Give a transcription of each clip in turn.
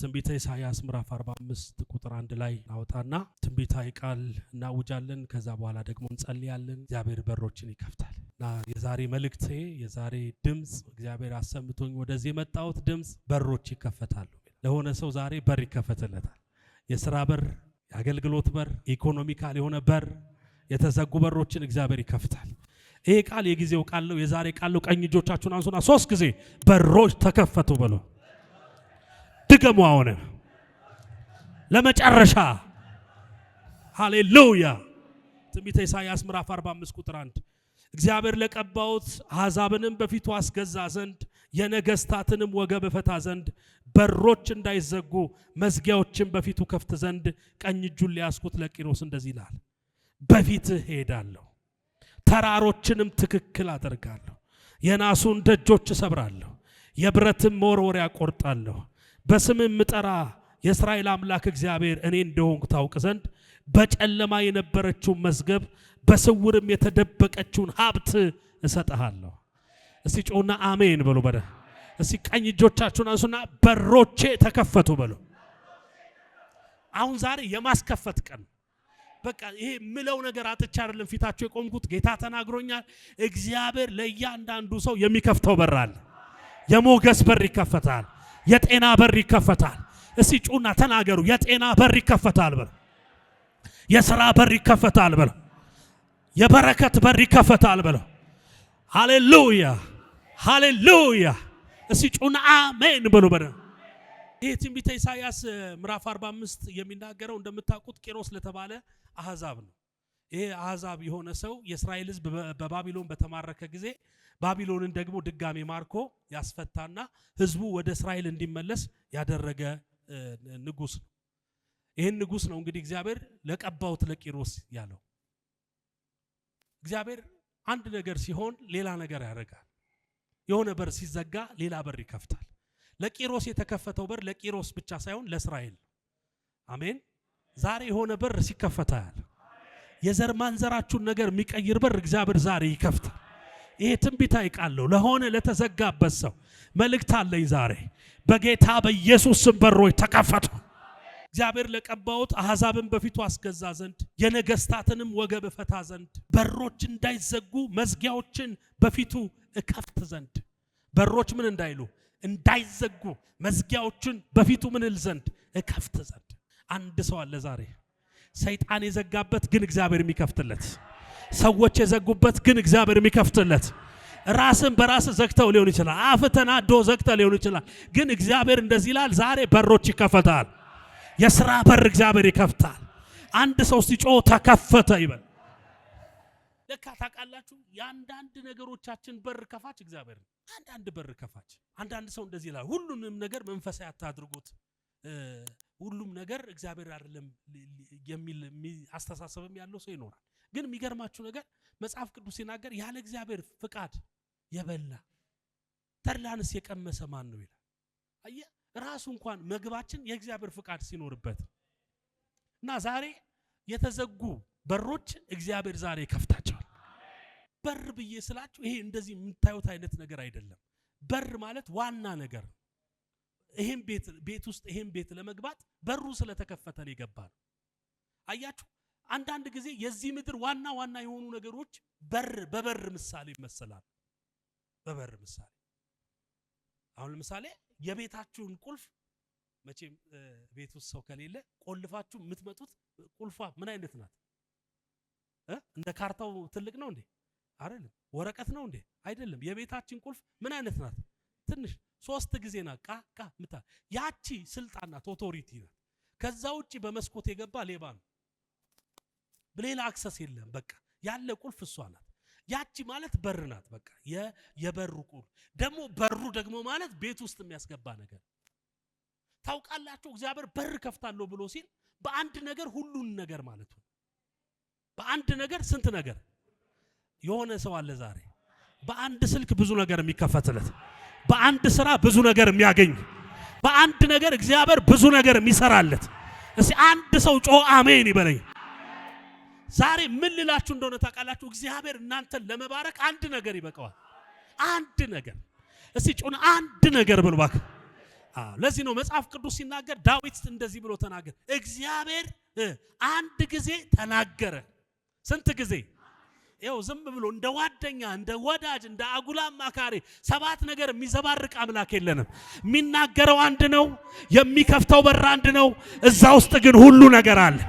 ትንቢተ ኢሳይያስ ምዕራፍ 45 ቁጥር 1 ላይ አውጣና ትንቢታዊ ቃል እናውጃለን። ከዛ በኋላ ደግሞ እንጸልያለን። እግዚአብሔር በሮችን ይከፍታል። እና የዛሬ መልእክቴ የዛሬ ድምጽ እግዚአብሔር አሰምቶኝ ወደዚህ የመጣሁት ድምጽ በሮች ይከፈታሉ። ለሆነ ሰው ዛሬ በር ይከፈትለታል። የሥራ በር፣ የአገልግሎት በር፣ ኢኮኖሚካል የሆነ በር፣ የተዘጉ በሮችን እግዚአብሔር ይከፍታል። ይሄ ቃል የጊዜው ቃል ነው፣ የዛሬ ቃል ነው። ቀኝ እጆቻችሁን አንሱና 3 ጊዜ በሮች ተከፈቱ በሉ። ድገሙ አሁን ለመጨረሻ። ሃሌሉያ። ትንቢተ ኢሳይያስ ምዕራፍ 45 ቁጥር 1 እግዚአብሔር ለቀባውት አሕዛብንም በፊቱ አስገዛ ዘንድ የነገስታትንም ወገብ ፈታ ዘንድ በሮች እንዳይዘጉ መዝጊያዎችን በፊቱ ከፍት ዘንድ ቀኝ እጁን ሊያስኩት ለቂሮስ እንደዚህ ይላል፣ በፊትህ ሄዳለሁ፣ ተራሮችንም ትክክል አደርጋለሁ፣ የናሱን ደጆች እሰብራለሁ፣ የብረትም መወርወሪያ ቆርጣለሁ። በስምም ምጠራ የእስራኤል አምላክ እግዚአብሔር እኔ እንደሆንኩ ታውቅ ዘንድ በጨለማ የነበረችውን መዝገብ በስውርም የተደበቀችውን ሀብት እሰጥሃለሁ። እስቲ ጮና አሜን በሉ። በደ እስቲ ቀኝ እጆቻችሁን አንሱና በሮቼ ተከፈቱ በሉ። አሁን ዛሬ የማስከፈት ቀን። በቃ ይሄ ምለው ነገር አጥቻ አይደለም ፊታችሁ የቆምኩት፣ ጌታ ተናግሮኛል። እግዚአብሔር ለእያንዳንዱ ሰው የሚከፍተው በር አለ። የሞገስ በር ይከፈታል። የጤና በር ይከፈታል። እስቲ ጩና ተናገሩ። የጤና በር ይከፈታል በሉ። የሥራ በር ይከፈታል በሉ። የበረከት በር ይከፈታል በሉ። ሃሌሉያ ሃሌሉያ። እስቲ ጩና አሜን በሉ። በደ ይሄ ትንቢተ ኢሳይያስ ምዕራፍ 45 የሚናገረው እንደምታውቁት ቂሮስ ለተባለ አሕዛብ ነው። ይሄ አሕዛብ የሆነ ሰው የእስራኤል ሕዝብ በባቢሎን በተማረከ ጊዜ ባቢሎንን ደግሞ ድጋሜ ማርኮ ያስፈታና ሕዝቡ ወደ እስራኤል እንዲመለስ ያደረገ ንጉስ ነው። ይሄን ንጉስ ነው እንግዲህ እግዚአብሔር ለቀባውት ለቂሮስ ያለው። እግዚአብሔር አንድ ነገር ሲሆን ሌላ ነገር ያደርጋል። የሆነ በር ሲዘጋ ሌላ በር ይከፍታል። ለቂሮስ የተከፈተው በር ለቂሮስ ብቻ ሳይሆን ለእስራኤል። አሜን። ዛሬ የሆነ በር ሲከፈታል። የዘር ማንዘራችሁን ነገር የሚቀይር በር እግዚአብሔር ዛሬ ይከፍታል። ይሄ ትንቢታዊ ቃል ነው። ለሆነ ለተዘጋበት ሰው መልእክት አለኝ ዛሬ። በጌታ በኢየሱስ ስም በሮች ተከፈቱ። እግዚአብሔር ለቀባውት አሕዛብን በፊቱ አስገዛ ዘንድ የነገስታትንም ወገብ ፈታ ዘንድ በሮች እንዳይዘጉ መዝጊያዎችን በፊቱ እከፍት ዘንድ። በሮች ምን እንዳይሉ እንዳይዘጉ መዝጊያዎችን በፊቱ ምን እል ዘንድ እከፍት ዘንድ። አንድ ሰው አለ ዛሬ ሰይጣን የዘጋበት ግን እግዚአብሔር የሚከፍትለት፣ ሰዎች የዘጉበት ግን እግዚአብሔር የሚከፍትለት። ራስን በራስ ዘግተው ሊሆን ይችላል፣ አፍ ተናዶ ዘግተው ሊሆን ይችላል። ግን እግዚአብሔር እንደዚህ ይላል፣ ዛሬ በሮች ይከፈታል። የሥራ በር እግዚአብሔር ይከፍታል። አንድ ሰው ሲጮህ ተከፈተ ይበል። ለካ ታውቃላችሁ የአንዳንድ ነገሮቻችን በር ከፋች እግዚአብሔር ነው። አንዳንድ በር ከፋች። አንዳንድ ሰው እንደዚህ ይላል፣ ሁሉንም ነገር መንፈሳዊ አታድርጉት፣ ሁሉም ነገር እግዚአብሔር አይደለም የሚል አስተሳሰብም ያለው ሰው ይኖራል። ግን የሚገርማችሁ ነገር መጽሐፍ ቅዱስ ሲናገር ያለ እግዚአብሔር ፍቃድ የበላ ተድላንስ የቀመሰ ማን ነው ይላል። አየህ ራሱ እንኳን ምግባችን የእግዚአብሔር ፍቃድ ሲኖርበት እና ዛሬ የተዘጉ በሮች እግዚአብሔር ዛሬ ይከፍታቸዋል። በር ብዬ ስላችሁ ይሄ እንደዚህ የምታዩት አይነት ነገር አይደለም። በር ማለት ዋና ነገር። ይሄን ቤት ውስጥ ይሄን ቤት ለመግባት በሩ ስለተከፈተ ነው የገባው። አያችሁ አንዳንድ ጊዜ የዚህ ምድር ዋና ዋና የሆኑ ነገሮች በበር ምሳሌ ይመስላል። በበር ምሳሌ አሁን ለምሳሌ የቤታችሁን ቁልፍ መቼም ቤት ውስጥ ሰው ከሌለ ቆልፋችሁ የምትመጡት ቁልፏ ምን አይነት ናት? እንደ ካርታው ትልቅ ነው እንዴ? አይደለም። ወረቀት ነው እንዴ? አይደለም። የቤታችን ቁልፍ ምን አይነት ናት? ትንሽ 3 ጊዜ ናት ቃ ምታ። ያቺ ስልጣን ናት፣ ኦቶሪቲ ናት። ከዛ ውጪ በመስኮት የገባ ሌባ ነው። በሌላ አክሰስ የለም። በቃ ያለ ቁልፍ እሷ ናት። ያቺ ማለት በር ናት። በቃ የበሩ ቁልፍ ደግሞ በሩ ደግሞ ማለት ቤት ውስጥ የሚያስገባ ነገር። ታውቃላችሁ እግዚአብሔር በር ከፍታለሁ ብሎ ሲል በአንድ ነገር ሁሉን ነገር ማለት ነው። በአንድ ነገር ስንት ነገር? የሆነ ሰው አለ ዛሬ በአንድ ስልክ ብዙ ነገር የሚከፈትለት፣ በአንድ ስራ ብዙ ነገር የሚያገኝ፣ በአንድ ነገር እግዚአብሔር ብዙ ነገር የሚሰራለት። እስቲ አንድ ሰው ጮህ አሜን ይበለኝ። ዛሬ ምን ልላችሁ እንደሆነ ታውቃላችሁ? እግዚአብሔር እናንተን ለመባረክ አንድ ነገር ይበቃዋል። አንድ ነገር። እስቲ ጮና አንድ ነገር ብሉ ባክ። ለዚህ ነው መጽሐፍ ቅዱስ ሲናገር ዳዊት እንደዚህ ብሎ ተናገረ። እግዚአብሔር አንድ ጊዜ ተናገረ። ስንት ጊዜ? ይኸው ዝም ብሎ እንደ ጓደኛ እንደ ወዳጅ እንደ አጉላ አማካሪ ሰባት ነገር የሚዘባርቅ አምላክ የለንም። የሚናገረው አንድ ነው፣ የሚከፍተው በር አንድ ነው። እዛ ውስጥ ግን ሁሉ ነገር አለ።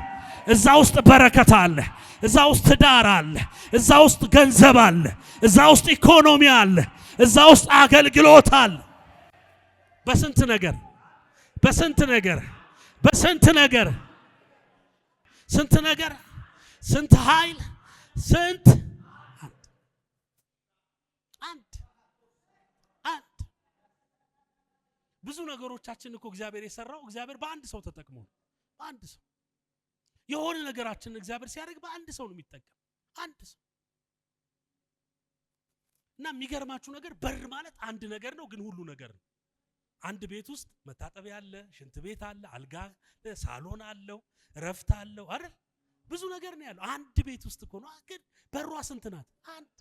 እዛ ውስጥ በረከት አለ። እዛ ውስጥ ትዳር አለ። እዛ ውስጥ ገንዘብ አለ። እዛ ውስጥ ኢኮኖሚ አለ። እዛ ውስጥ አገልግሎት አለ። በስንት ነገር በስንት ነገር በስንት ነገር ስንት ነገር ስንት ኃይል ስንት አንድ ብዙ ነገሮቻችን እኮ እግዚአብሔር የሰራው እግዚአብሔር በአንድ ሰው ተጠቅሞ ነው። በአንድ ሰው የሆነ ነገራችን እግዚአብሔር ሲያደርግ በአንድ ሰው ነው የሚጠቀም። አንድ ሰው እና የሚገርማችሁ ነገር በር ማለት አንድ ነገር ነው፣ ግን ሁሉ ነገር ነው። አንድ ቤት ውስጥ መታጠቢያ አለ፣ ሽንት ቤት አለ፣ አልጋ ሳሎን አለው፣ ረፍት አለው አይደል? ብዙ ነገር ነው ያለው አንድ ቤት ውስጥ እኮ ነው። ግን በሯ ስንት ናት? አንድ።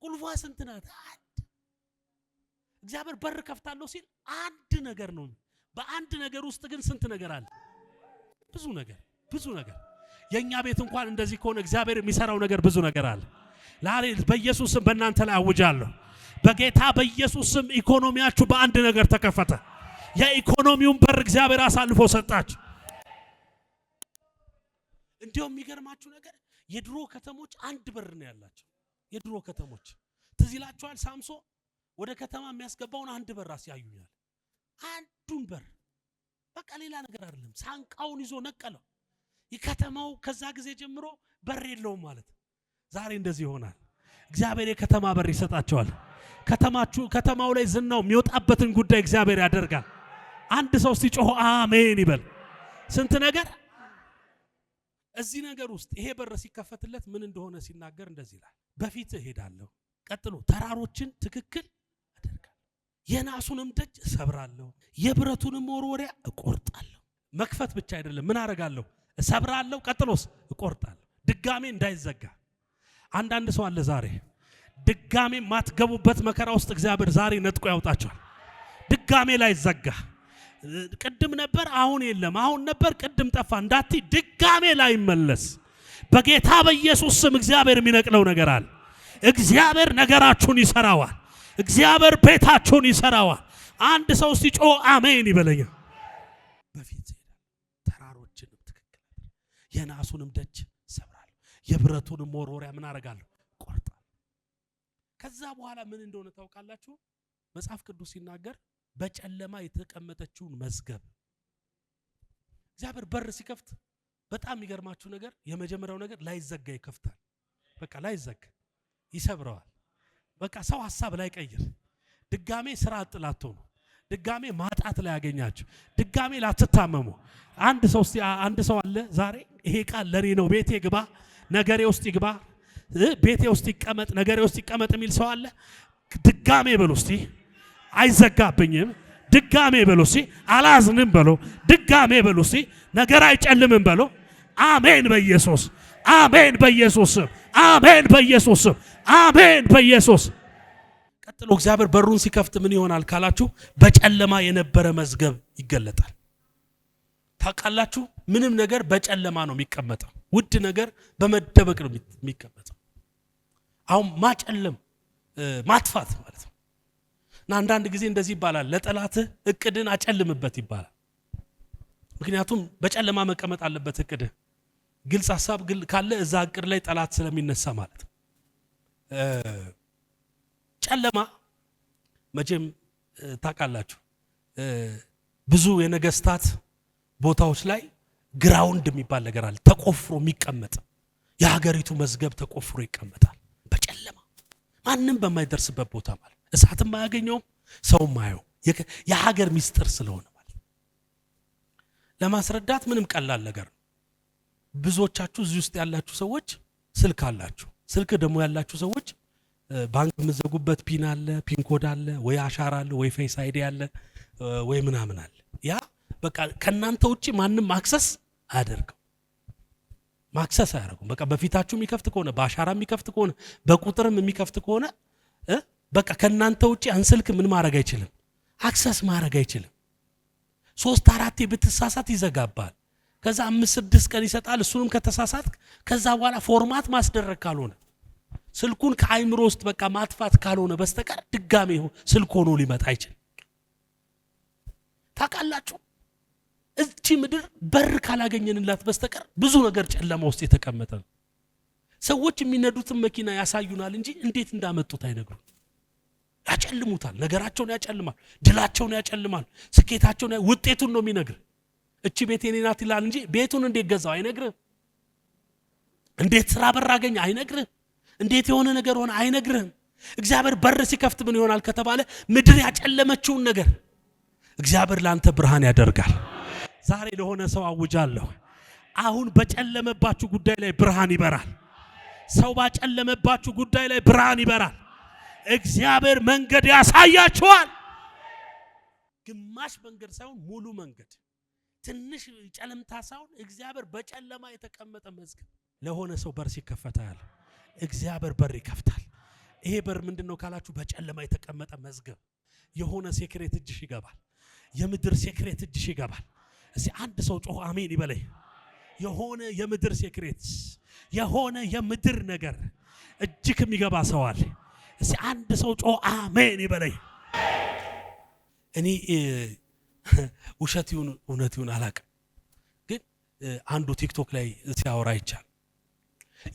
ቁልፏ ስንት ናት? አንድ። እግዚአብሔር በር ከፍታለሁ ሲል አንድ ነገር ነው። በአንድ ነገር ውስጥ ግን ስንት ነገር አለ? ብዙ ነገር ብዙ ነገር። የኛ ቤት እንኳን እንደዚህ ከሆነ እግዚአብሔር የሚሰራው ነገር ብዙ ነገር አለ። ዛሬ በኢየሱስ ስም በእናንተ ላይ አውጃለሁ። በጌታ በኢየሱስ ስም ኢኮኖሚያችሁ በአንድ ነገር ተከፈተ። የኢኮኖሚውን በር እግዚአብሔር አሳልፎ ሰጣችሁ። እንዲያውም የሚገርማችሁ ነገር የድሮ ከተሞች አንድ በር ነው ያላቸው። የድሮ ከተሞች ትዝ ይላችኋል? ሳምሶን ወደ ከተማ የሚያስገባውን አንድ በር አስያዩኛል። አንዱን በር በቃ ሌላ ነገር አይደለም። ሳንቃውን ይዞ ነቀለው። የከተማው ከዛ ጊዜ ጀምሮ በር የለውም ማለት። ዛሬ እንደዚህ ይሆናል። እግዚአብሔር የከተማ በር ይሰጣቸዋል። ከተማው ላይ ዝናው የሚወጣበትን ጉዳይ እግዚአብሔር ያደርጋል። አንድ ሰው ሲጮህ አሜን ይበል። ስንት ነገር እዚህ ነገር ውስጥ ይሄ በር ሲከፈትለት ምን እንደሆነ ሲናገር እንደዚህ ይላል። በፊት እሄዳለሁ፣ ቀጥሎ ተራሮችን ትክክል አደርጋለሁ፣ የናሱንም ደጅ እሰብራለሁ፣ የብረቱንም መወርወሪያ እቆርጣለሁ። መክፈት ብቻ አይደለም፣ ምን አደርጋለሁ? እሰብራለሁ፣ ቀጥሎስ እቆርጣለሁ። ድጋሜ እንዳይዘጋ። አንዳንድ ሰው አለ ዛሬ ድጋሜ ማትገቡበት መከራ ውስጥ እግዚአብሔር ዛሬ ነጥቆ ያውጣቸዋል። ድጋሜ ላይ ዘጋ። ቅድም ነበር አሁን የለም፣ አሁን ነበር ቅድም ጠፋ እንዳቲ ድጋሜ ላይ መለስ። በጌታ በኢየሱስ ስም እግዚአብሔር የሚነቅለው ነገር አለ። እግዚአብሔር ነገራችሁን ይሰራዋል። እግዚአብሔር ቤታችሁን ይሰራዋል። አንድ ሰው ሲጮህ አሜን ይበለኝ። በፊት ተራሮችንም ትክክል የናሱንም ደጅ ሰብራለሁ፣ የብረቱንም መወርወሪያ ምን አደርጋለሁ? ቆርጣለሁ። ከዛ በኋላ ምን እንደሆነ ታውቃላችሁ? መጽሐፍ ቅዱስ ሲናገር በጨለማ የተቀመጠችውን መዝገብ እግዚአብሔር በር ሲከፍት በጣም የሚገርማችሁ ነገር የመጀመሪያው ነገር ላይዘጋ ይከፍታል። በቃ ላይዘጋ ይሰብረዋል። በቃ ሰው ሐሳብ ላይ ቀይር። ድጋሜ ስራ አጥላቶ ነው። ድጋሜ ማጣት ላይ ያገኛችሁ። ድጋሜ ላትታመሙ። አንድ ሰው አለ ዛሬ ይሄ ቃል ለኔ ነው። ቤቴ ግባ፣ ነገሬ ውስጥ ይግባ፣ ቤቴ ውስጥ ይቀመጥ፣ ነገሬ ውስጥ ይቀመጥ የሚል ሰው አለ። ድጋሜ በሉ እስቲ አይዘጋብኝም። ድጋሜ በሉ እስቲ አላዝንም በሉ። ድጋሜ በሉ እስቲ ነገር አይጨልምም በሉ። አሜን በኢየሱስ አሜን በኢየሱስ አሜን በኢየሱስ አሜን በኢየሱስ። ቀጥሎ እግዚአብሔር በሩን ሲከፍት ምን ይሆናል ካላችሁ በጨለማ የነበረ መዝገብ ይገለጣል። ታውቃላችሁ ምንም ነገር በጨለማ ነው የሚቀመጠው። ውድ ነገር በመደበቅ ነው የሚቀመጠው። አሁን ማጨለም ማጥፋት ማለት ነው። እና አንዳንድ ጊዜ እንደዚህ ይባላል፣ ለጠላትህ እቅድን አጨልምበት ይባላል። ምክንያቱም በጨለማ መቀመጥ አለበት እቅድህ። ግልጽ ሐሳብ ካለ እዛ እቅድ ላይ ጠላት ስለሚነሳ ማለት ነው። ጨለማ መቼም ታውቃላችሁ ብዙ የነገስታት ቦታዎች ላይ ግራውንድ የሚባል ነገር አለ፣ ተቆፍሮ የሚቀመጥ የሀገሪቱ መዝገብ ተቆፍሮ ይቀመጣል በጨለማ ማንም በማይደርስበት ቦታ ማለት። እሳትም ማያገኘውም ሰውም ማየው የሀገር ሚስጥር ስለሆነ ማለት። ለማስረዳት ምንም ቀላል ነገር ነው። ብዙዎቻችሁ እዚህ ውስጥ ያላችሁ ሰዎች ስልክ አላችሁ። ስልክ ደግሞ ያላችሁ ሰዎች ባንክ የምትዘጉበት ፒን አለ፣ ፒን ኮድ አለ፣ ወይ አሻራ አለ፣ ወይ ፌስ አይዲ አለ፣ ወይ ምናምን አለ። ያ በቃ ከናንተ ውጪ ማንም አክሰስ አያደርገው። ማክሰስ አያደርጉም። በቃ በፊታችሁ የሚከፍት ከሆነ በአሻራ የሚከፍት ከሆነ በቁጥርም የሚከፍት ከሆነ በቃ ከናንተ ውጪ አንስልክ ምን ማድረግ አይችልም፣ አክሰስ ማድረግ አይችልም። 3 4 ብትሳሳት ይዘጋባል። ከዛ 5 6 ቀን ይሰጣል። እሱንም ከተሳሳት ከዛ በኋላ ፎርማት ማስደረግ ካልሆነ ስልኩን ከአይምሮ ውስጥ በቃ ማጥፋት ካልሆነ በስተቀር ድጋሜ ስልክ ሆኖ ሊመጣ አይችልም። ታውቃላችሁ እቺ ምድር በር ካላገኘንላት በስተቀር ብዙ ነገር ጨለማ ውስጥ የተቀመጠ ነው። ሰዎች የሚነዱትን መኪና ያሳዩናል እንጂ እንዴት እንዳመጡት አይነግሩም። ያጨልሙታል፣ ነገራቸውን ያጨልማል፣ ድላቸውን ያጨልማል፣ ስኬታቸውን ውጤቱን ነው የሚነግር። እቺ ቤት የኔ ናት ይላል እንጂ ቤቱን እንዴት ገዛው አይነግርም። እንዴት ስራ በር አገኘ አይነግርም። እንዴት የሆነ ነገር ሆነ አይነግርም። እግዚአብሔር በር ሲከፍት ምን ይሆናል ከተባለ ምድር ያጨለመችውን ነገር እግዚአብሔር ላንተ ብርሃን ያደርጋል። ዛሬ ለሆነ ሰው አውጃለሁ፣ አሁን በጨለመባችሁ ጉዳይ ላይ ብርሃን ይበራል። ሰው ባጨለመባችሁ ጉዳይ ላይ ብርሃን ይበራል። እግዚአብሔር መንገድ ያሳያችኋል። ግማሽ መንገድ ሳይሆን ሙሉ መንገድ፣ ትንሽ ጨለምታ ሳይሆን እግዚአብሔር በጨለማ የተቀመጠ መዝገብ። ለሆነ ሰው በር ሲከፈታ ያለ እግዚአብሔር በር ይከፍታል። ይሄ በር ምንድነው ካላችሁ በጨለማ የተቀመጠ መዝገብ። የሆነ ሴክሬት እጅሽ ይገባል። የምድር ሴክሬት እጅሽ ይገባል። እስቲ አንድ ሰው ጮህ አሜን ይበለኝ። የሆነ የምድር ሴክሬት፣ የሆነ የምድር ነገር እጅክ የሚገባ ሰው አለ። እስቲ አንድ ሰው ጮህ አሜን ይበለኝ። እኔ ውሸት ይሁን እውነት ይሁን አላውቅም፣ ግን አንዱ ቲክቶክ ላይ ሲያወራ ይቻል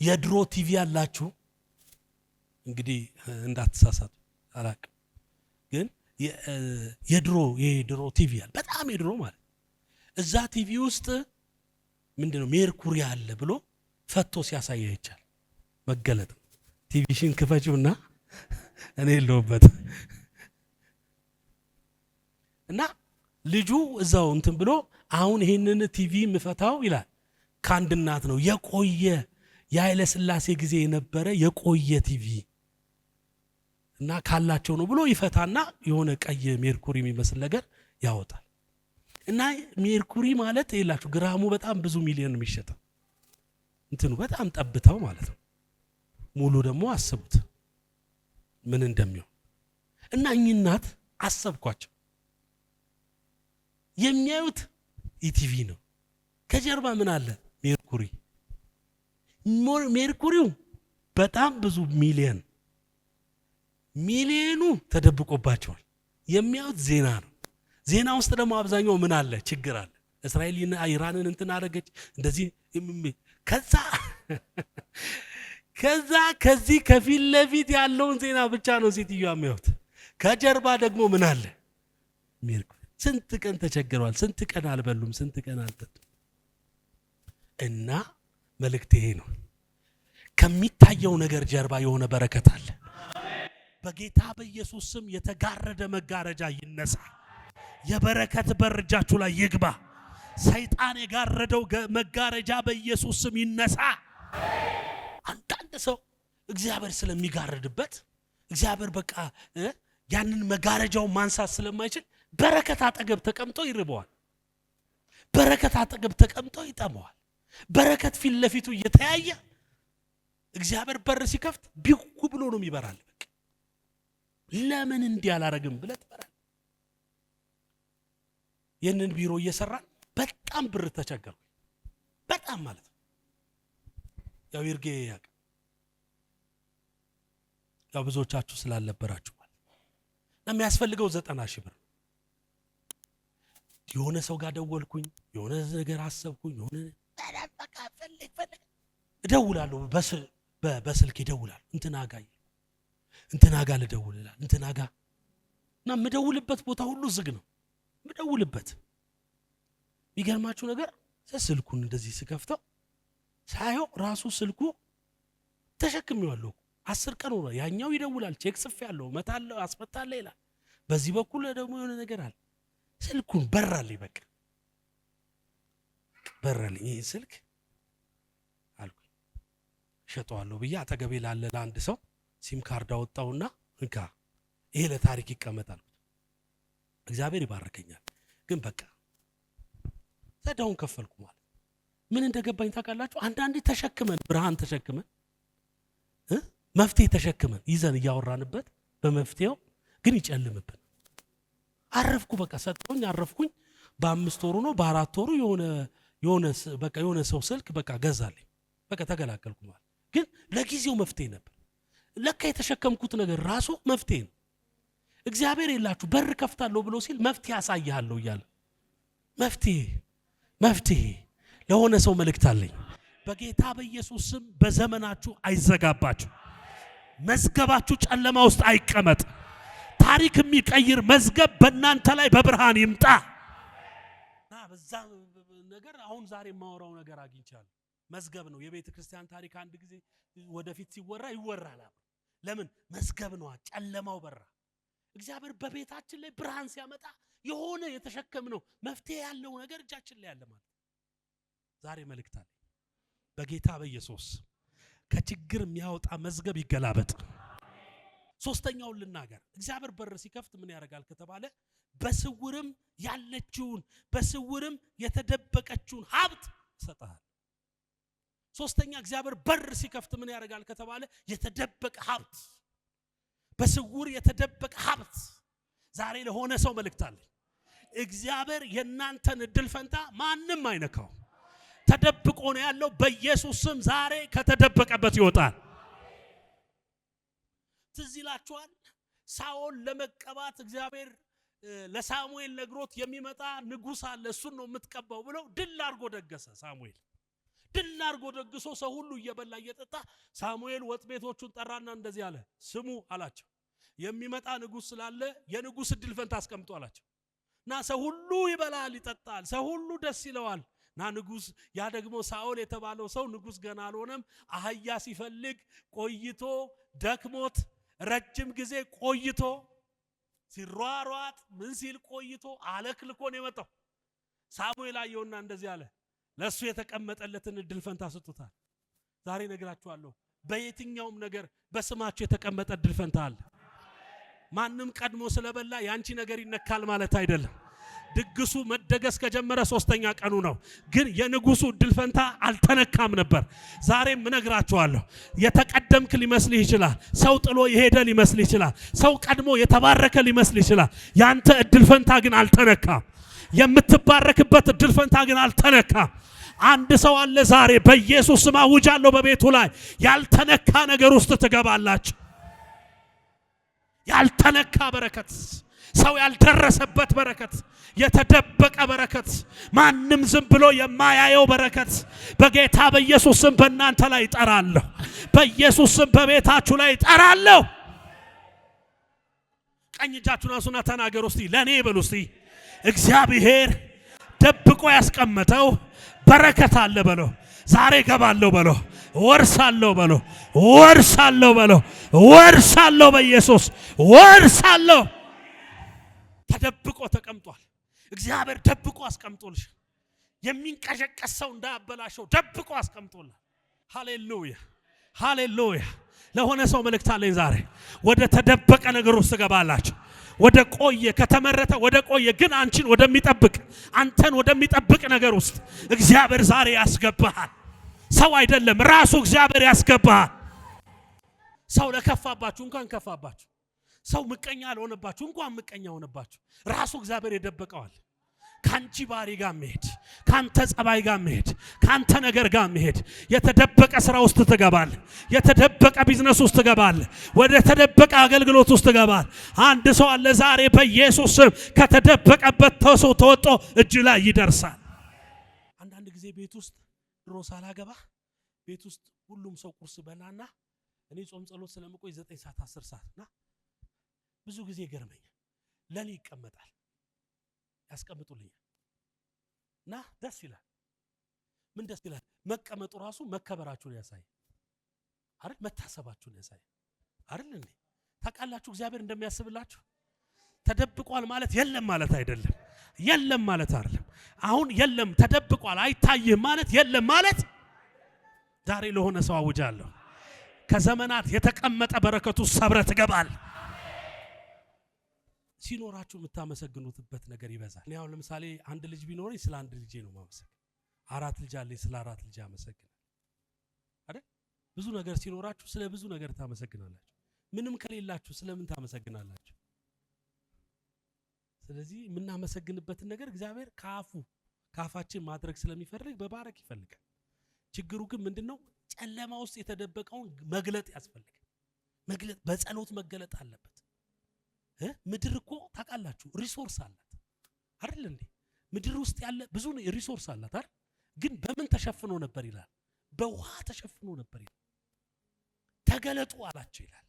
የድሮ ቲቪ ያላችሁ እንግዲህ እንዳትሳሳቱ አላውቅም፣ ግን የድሮ ቲቪ ያለ በጣም የድሮ ማለት እዛ ቲቪ ውስጥ ምንድነው ሜርኩሪ አለ ብሎ ፈቶ ሲያሳየ ይቻል መገለጥ። ቲቪሽን ክፈቹና እኔ የለሁበት እና ልጁ እዛው እንትን ብሎ አሁን ይሄንን ቲቪ ምፈታው ይላል ከአንድ እናት ነው የቆየ የኃይለ ሥላሴ ጊዜ የነበረ የቆየ ቲቪ እና ካላቸው ነው ብሎ ይፈታና የሆነ ቀይ ሜርኩሪ የሚመስል ነገር ያወጣል። እና ሜርኩሪ ማለት ይላችሁ ግራሙ በጣም ብዙ ሚሊዮን የሚሸጠው እንትኑ በጣም ጠብታው ማለት ነው። ሙሉ ደግሞ አስቡት ምን እንደሚሆን። እና እኚህ እናት አሰብኳቸው የሚያዩት ኢቲቪ ነው። ከጀርባ ምን አለ? ሜርኩሪ። ሜርኩሪው በጣም ብዙ ሚሊዮኑ ተደብቆባቸዋል። የሚያዩት ዜና ነው። ዜና ውስጥ ደግሞ አብዛኛው ምን አለ? ችግር አለ። እስራኤልና ኢራንን እንትን አደረገች እንደዚህ። ከዚህ ከፊት ለፊት ያለውን ዜና ብቻ ነው ሴትዮዋ የሚያዩት። ከጀርባ ደግሞ ምን አለ? ሜርኩሪ። ስንት ቀን ተቸግረዋል። ስንት ቀን አልበሉም። ስንት ቀን አልጠጡም። እና መልእክት ይሄ ነው። ከሚታየው ነገር ጀርባ የሆነ በረከት አለ። በጌታ በኢየሱስ ስም የተጋረደ መጋረጃ ይነሳ። የበረከት በር እጃችሁ ላይ ይግባ። ሰይጣን የጋረደው መጋረጃ በኢየሱስ ስም ይነሳ። አንዳንድ ሰው እግዚአብሔር ስለሚጋረድበት እግዚአብሔር በቃ ያንን መጋረጃውን ማንሳት ስለማይችል በረከት አጠገብ ተቀምጦ ይርበዋል። በረከት አጠገብ ተቀምጦ ይጠመዋል። በረከት ፊት ለፊቱ እየተያየ እግዚአብሔር በር ሲከፍት ቢው ብሎ ነው የሚበራል። በቃ ለምን እንዲህ አላረግም ብለህ ትበራል። የንን ቢሮ እየሰራን በጣም ብር ተቸገርኩ። በጣም ማለት ነው። ያው ይርጌ ያቅ ያው ብዙዎቻችሁ ስላልነበራችሁ ማለት እና የሚያስፈልገው 90,000 ብር። የሆነ ሰው ጋር ደወልኩኝ፣ የሆነ ነገር አሰብኩኝ፣ የሆነ በቃ ፈልግ እደውላለሁ። በስልክ ይደውላል። እንትና ጋር ልደውልላል እንትና ጋር እና የምደውልበት ቦታ ሁሉ ዝግ ነው። የምደውልበት የሚገርማችሁ ነገር ስልኩን እንደዚህ ስከፍተው ሳየው ራሱ ስልኩ ተሸክሜዋለሁ። 10 ቀን ሆነ። ያኛው ይደውላል፣ ቼክ ጽፌያለሁ፣ መታለሁ፣ አስፈታለሁ ይላል። በዚህ በኩል ደግሞ የሆነ ነገር አለ። ስልኩን በራልኝ፣ በቃ በራልኝ። ይሄ ስልክ አልኩኝ ሸጠዋለሁ ብዬ አጠገቤ ላለ ለአንድ ሰው ሲም ካርድ አወጣውና እንካ ይሄ ለታሪክ ይቀመጣል። እግዚአብሔር ይባርከኛል። ግን በቃ ዘዳውን ከፈልኩ ማለት ምን እንደገባኝ ታውቃላችሁ? አንዳንዴ ተሸክመን ብርሃን ተሸክመን መፍትሄ ተሸክመን ይዘን እያወራንበት በመፍትሄው ግን ይጨልምብን። አረፍኩ፣ በቃ ሰጠውኝ፣ አረፍኩኝ። በ5 ወሩ ነው በ4 ወሩ የሆነ ሰው ስልክ በቃ ገዛልኝ። በቃ ተገላገልኩ ማለት ግን ለጊዜው መፍትሄ ነበር። ለካ የተሸከምኩት ነገር ራሱ መፍትሄ ነው። እግዚአብሔር የላችሁ በር ከፍታለሁ ብሎ ሲል መፍትሄ ያሳያለሁ እያለ መፍትሄ ለሆነ ሰው መልእክት አለኝ። በጌታ በኢየሱስ ስም በዘመናችሁ አይዘጋባችሁ። መዝገባችሁ ጨለማ ውስጥ አይቀመጥ። ታሪክ የሚቀይር መዝገብ በእናንተ ላይ በብርሃን ይምጣ። በዛ ነገር አሁን ዛሬ የማወራው ነገር አግኝቻለሁ። መዝገብ ነው። የቤተ ክርስቲያን ታሪክ አንድ ጊዜ ወደፊት ሲወራ ይወራል። ለምን? መዝገብ ነው። ጨለማው በራ። እግዚአብሔር በቤታችን ላይ ብርሃን ሲያመጣ የሆነ የተሸከምነው መፍትሄ ያለው ነገር እጃችን ላይ ያለ ማለት ዛሬ መልእክት አለ። በጌታ በኢየሱስ ከችግር የሚያወጣ መዝገብ ይገላበጥ። ሶስተኛውን ልናገር። እግዚአብሔር በር ሲከፍት ምን ያደርጋል ከተባለ በስውርም ያለችውን በስውርም የተደበቀችውን ሀብት ይሰጣል። ሶስተኛ እግዚአብሔር በር ሲከፍት ምን ያደርጋል ከተባለ የተደበቀ ሀብት፣ በስውር የተደበቀ ሀብት። ዛሬ ለሆነ ሰው መልእክት አለ። እግዚአብሔር የናንተን እድል ፈንታ ማንም አይነካው። ተደብቆ ነው ያለው። በኢየሱስ ስም ዛሬ ከተደበቀበት ይወጣል። ትዝ ይላችኋል ሳኦል ለመቀባት እግዚአብሔር ለሳሙኤል ነግሮት የሚመጣ ንጉስ አለ፣ እሱን ነው የምትቀባው ብለው ድል አድርጎ ደገሰ። ሳሙኤል ድል አድርጎ ደግሶ ሰው ሁሉ እየበላ እየጠጣ ሳሙኤል ወጥ ቤቶቹን ጠራና እንደዚህ አለ፣ ስሙ አላቸው፣ የሚመጣ ንጉስ ስላለ የንጉስ እድል ፈንታ አስቀምጡ አላቸው። እና ሰው ሁሉ ይበላል ይጠጣል፣ ሰው ሁሉ ደስ ይለዋል። ና ንጉስ፣ ያ ደግሞ ሳኦል የተባለው ሰው ንጉስ ገና አልሆነም። አህያ ሲፈልግ ቆይቶ ደክሞት ረጅም ጊዜ ቆይቶ ሲሯሯጥ ምን ሲል ቆይቶ አለክልኮ ነው የመጣው። ሳሙኤል አየውና እንደዚህ አለ፣ ለሱ የተቀመጠለትን እድል ፈንታ ስጡታል። ዛሬ ነግራችኋለሁ፣ በየትኛውም ነገር በስማችሁ የተቀመጠ እድል ፈንታ አለ። ማንም ቀድሞ ስለበላ ያንቺ ነገር ይነካል ማለት አይደለም። ድግሱ መደገስ ከጀመረ 3ኛ ቀኑ ነው። ግን የንጉሱ እድል ፈንታ አልተነካም ነበር። ዛሬም እነግራችኋለሁ፣ የተቀደምክ ሊመስልህ ይችላል። ሰው ጥሎ የሄደ ሊመስልህ ይችላል። ሰው ቀድሞ የተባረከ ሊመስልህ ይችላል። ያንተ እድል ፈንታ ግን አልተነካም። የምትባረክበት እድል ፈንታ ግን አልተነካም። አንድ ሰው አለ ዛሬ በኢየሱስ ስም አውጃለሁ፣ በቤቱ ላይ ያልተነካ ነገር ውስጥ ትገባላችሁ። ያልተነካ በረከት፣ ሰው ያልደረሰበት በረከት፣ የተደበቀ በረከት፣ ማንም ዝም ብሎ የማያየው በረከት በጌታ በኢየሱስ ስም በእናንተ ላይ እጠራለሁ። በኢየሱስ ስም በቤታችሁ ላይ እጠራለሁ። ቀኝ እጃችሁን አንሱና ተናገሩ እስቲ፣ ለኔ በሉ እስቲ። እግዚአብሔር ደብቆ ያስቀመጠው በረከት አለ በሎ። ዛሬ ገባለሁ በሎ፣ ወርሳለሁ በሎ፣ ወርሳለሁ በሎ፣ ወርሳለሁ፣ በኢየሱስ ወርሳለሁ። ተደብቆ ተቀምጧል። እግዚአብሔር ደብቆ አስቀምጦልሽ። የሚንቀሸቀስ ሰው እንዳያበላሸው ደብቆ አስቀምጦልህ። ሃሌሉያ ሃሌሉያ። ለሆነ ሰው መልእክት አለኝ ዛሬ። ወደ ተደበቀ ነገር ውስጥ ገባላችሁ። ወደ ቆየ ከተመረተ ወደ ቆየ ግን አንቺን ወደሚጠብቅ አንተን ወደሚጠብቅ ነገር ውስጥ እግዚአብሔር ዛሬ ያስገባሃል። ሰው አይደለም ራሱ እግዚአብሔር ያስገባሃል። ሰው ለከፋባችሁ እንኳን ከፋባችሁ፣ ሰው ምቀኛ አልሆነባችሁ እንኳን ምቀኛ ሆነባችሁ፣ ራሱ እግዚአብሔር ይደበቀዋል። ካንቺ ባሪ ጋር መሄድ፣ ካንተ ጸባይ ጋር መሄድ፣ ካንተ ነገር ጋር መሄድ። የተደበቀ ስራ ውስጥ ትገባል። የተደበቀ ቢዝነስ ውስጥ ትገባል። ወደ ተደበቀ አገልግሎት ውስጥ ትገባል። አንድ ሰው አለ ዛሬ በኢየሱስ ስም ከተደበቀበት ሰው ተወጥቶ እጅ ላይ ይደርሳል። አንዳንድ ጊዜ ቤት ውስጥ ድሮ ሳላገባ ቤት ውስጥ ሁሉም ሰው ቁርስ በላና እኔ ጾም ጸሎት ስለምቆይ 9 ሰዓት 10 ሰዓትና ብዙ ጊዜ ገርመኛል። ለኔ ይቀመጣል ያስቀምጡልኛል እና ደስ ይላል። ምን ደስ ይላል? መቀመጡ ራሱ መከበራችሁን ያሳይ አይደል? መታሰባችሁን ያሳይ አይደል እንዴ? ታውቃላችሁ እግዚአብሔር እንደሚያስብላችሁ። ተደብቋል ማለት የለም ማለት አይደለም። የለም ማለት አይደለም። አሁን የለም ተደብቋል አይታይም ማለት የለም ማለት። ዛሬ ለሆነ ሰው አውጃለሁ፣ ከዘመናት የተቀመጠ በረከቱ ሰብረ ትገባል። ሲኖራችሁ የምታመሰግኑትበት ነገር ይበዛል። እኔ አሁን ለምሳሌ አንድ ልጅ ቢኖረኝ ስለ አንድ ልጄ ነው ማመሰግን። 4 ልጅ አለኝ፣ ስለ 4 ልጅ አመሰግናለሁ አይደል? ብዙ ነገር ሲኖራችሁ ስለ ብዙ ነገር ታመሰግናላችሁ። ምንም ከሌላችሁ ስለምን ታመሰግናላችሁ? ስለዚህ የምናመሰግንበትን ነገር እግዚአብሔር ካፋችን ማድረግ ስለሚፈልግ በባረክ ይፈልጋል። ችግሩ ግን ምንድነው? ጨለማ ውስጥ የተደበቀውን መግለጥ ያስፈልጋል። መግለጥ በጸሎት መገለጥ አለበት። ምድር እኮ ታውቃላችሁ ሪሶርስ አላት አይደል እንዴ? ምድር ውስጥ ያለ ብዙ ሪሶርስ አላት አይደል? ግን በምን ተሸፍኖ ነበር ይላል? በውሃ ተሸፍኖ ነበር ይላል። ተገለጡ አላቸው ይላል።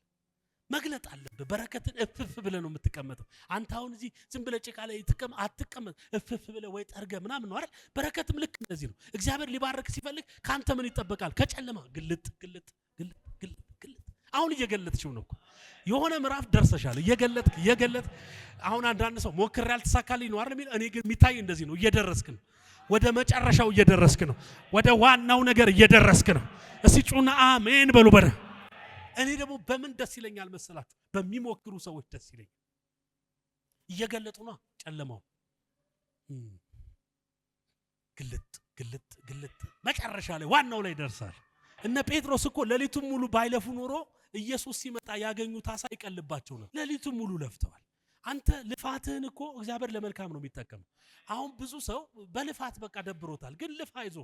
መግለጥ አለበት። በረከትን እፍፍ ብለህ ነው የምትቀመጠው። አንተ አሁን እዚህ ዝም ብለህ ጭቃ ላይ አትቀመጥ። እፍፍ ብለህ ወይ ጠርገህ ምናምን ነው አይደል? በረከትም ልክ እንደዚህ ነው። እግዚአብሔር ሊባርክ ሲፈልግ ካንተ ምን ይጠበቃል? ከጨለማ ግልጥ ግልጥ ግልጥ ግልጥ ግልጥ። አሁን እየገለጥሽው ነው እኮ የሆነ ምዕራፍ ደርሰሻል። እየገለጥ አሁን አንዳንድ ሰው ሞክሬ ያልተሳካልኝ ነው አይደል የሚል። እኔ ግን የሚታይ እንደዚህ ነው። እየደረስክ ነው። ወደ መጨረሻው እየደረስክ ነው። ወደ ዋናው ነገር እየደረስክ ነው። እስቲ ጩና አሜን በሉ በረ እኔ ደግሞ በምን ደስ ይለኛል መሰላችሁ? በሚሞክሩ ሰዎች ደስ ይለኛል። እየገለጡ ነው ጨለማው ግልጥ ግልጥ ግልጥ መጨረሻ ላይ ዋናው ላይ ደርሳል። እነ ጴጥሮስ እኮ ሌሊቱን ሙሉ ባይለፉ ኖሮ ኢየሱስ ሲመጣ ያገኙት አሳ ይቀልባቸው ነው። ሌሊቱን ሙሉ ለፍተዋል። አንተ ልፋትህን እኮ እግዚአብሔር ለመልካም ነው የሚጠቀመው። አሁን ብዙ ሰው በልፋት በቃ ደብሮታል። ግን ልፋ ይዞ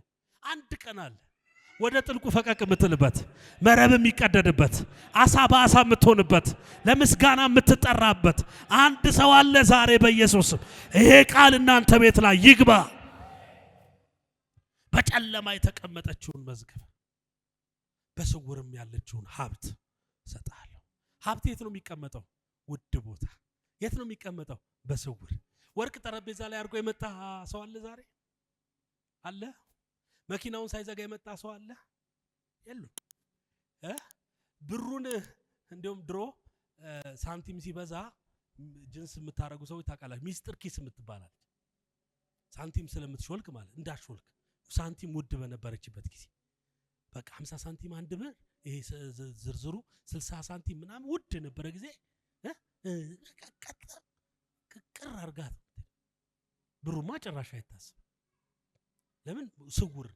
አንድ ቀን አለ ወደ ጥልቁ ፈቀቅ የምትልበት መረብ የሚቀደድበት አሳ በአሳ የምትሆንበት ለምስጋና የምትጠራበት አንድ ሰው አለ ዛሬ በኢየሱስም። ይሄ ቃል እናንተ ቤት ላይ ይግባ። በጨለማ የተቀመጠችውን መዝገብ በስውርም ያለችውን ሀብት ሰጣለሁ። ሀብት የት ነው የሚቀመጠው? ውድ ቦታ። የት ነው የሚቀመጠው? በስውር። ወርቅ ጠረጴዛ ላይ አድርጎ የመጣ ሰው አለ ዛሬ አለ? መኪናውን ሳይዘጋ የመጣ ሰው አለ? የለም። ብሩን እንደውም ድሮ ሳንቲም ሲበዛ ጅንስ የምታረጉ ሰዎች ታውቃላችሁ፣ ሚስጥር ኪስ የምትባላለች ሳንቲም ስለምትሾልክ ማለት እንዳሾልክ ሳንቲም ውድ በነበረችበት ጊዜ በቃ 50 ሳንቲም አንድ ብር ይሄ ዝርዝሩ 60 ሳንቲም ምናምን ውድ የነበረ ጊዜ ቅር አርጋት ብሩማ ጭራሽ አይታሰብ። ለምን? ስውር።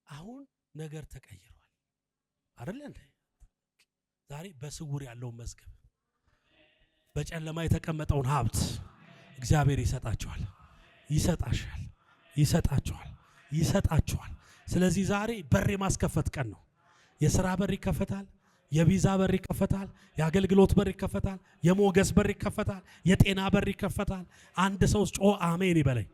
አሁን ነገር ተቀይሯል አይደል እንዴ? ዛሬ በስውር ያለው መዝገብ በጨለማ የተቀመጠውን ሀብት እግዚአብሔር ይሰጣቸዋል፣ ይሰጣሻል፣ ይሰጣቸዋል፣ ይሰጣቸዋል። ስለዚህ ዛሬ በር የማስከፈት ቀን ነው። የሥራ በር ይከፈታል፣ የቪዛ በር ይከፈታል፣ የአገልግሎት በር ይከፈታል፣ የሞገስ በር ይከፈታል፣ የጤና በር ይከፈታል። አንድ ሰው ጮህ አሜን ይበለኝ።